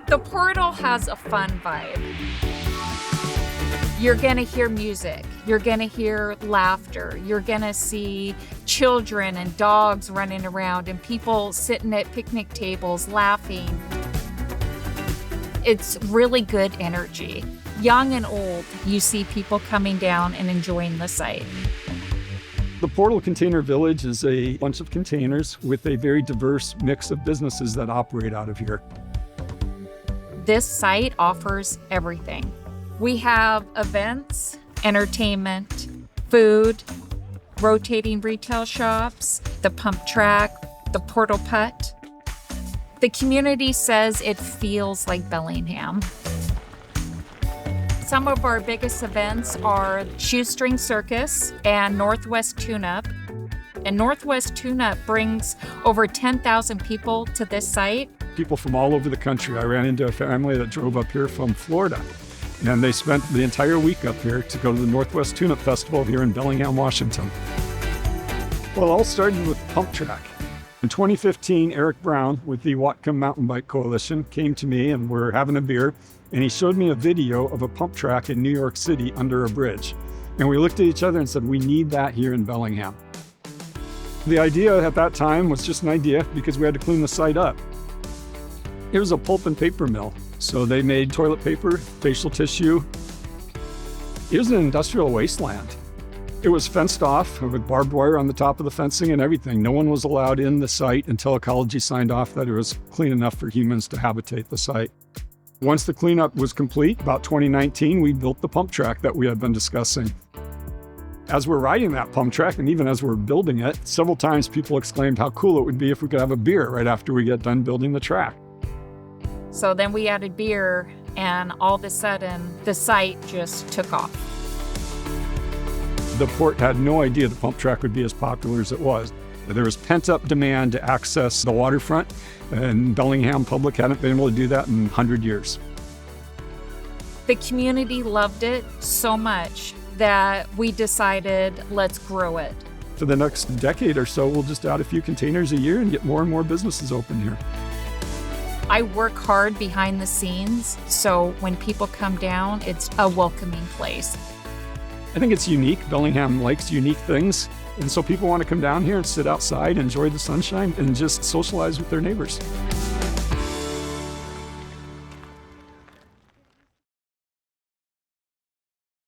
The Portal has a fun vibe. You're gonna hear music, you're gonna hear laughter, you're gonna see children and dogs running around and people sitting at picnic tables laughing. It's really good energy. Young and old, you see people coming down and enjoying the site. The Portal Container Village is a bunch of containers with a very diverse mix of businesses that operate out of here. This site offers everything. We have events, entertainment, food, rotating retail shops, the pump track, the portal putt. The community says it feels like Bellingham. Some of our biggest events are Shoestring Circus and Northwest Tune-Up. And Northwest Tune-Up brings over 10,000 people to this site. People from all over the country. I ran into a family that drove up here from Florida, and they spent the entire week up here to go to the Northwest Tune-Up Festival here in Bellingham, Washington. Well, it all started with Pump Track. In 2015, Eric Brown with the Whatcom Mountain Bike Coalition came to me and we're having a beer, and he showed me a video of a pump track in New York City under a bridge. And we looked at each other and said, we need that here in Bellingham. The idea at that time was just an idea because we had to clean the site up. It was a pulp and paper mill. So they made toilet paper, facial tissue. It was an industrial wasteland. It was fenced off with barbed wire on the top of the fencing and everything. No one was allowed in the site until ecology signed off that it was clean enough for humans to habitate the site. Once the cleanup was complete, about 2019, we built the pump track that we had been discussing. As we're riding that pump track, and even as we're building it, several times people exclaimed how cool it would be if we could have a beer right after we get done building the track. So then we added beer, and all of a sudden, the site just took off. The port had no idea the pump track would be as popular as it was. There was pent-up demand to access the waterfront, and Bellingham Public hadn't been able to do that in 100 years. The community loved it so much that we decided, let's grow it. For the next decade or so, we'll just add a few containers a year and get more and more businesses open here. I work hard behind the scenes, so when people come down, it's a welcoming place. I think it's unique. Bellingham likes unique things, and so people want to come down here and sit outside, enjoy the sunshine, and just socialize with their neighbors.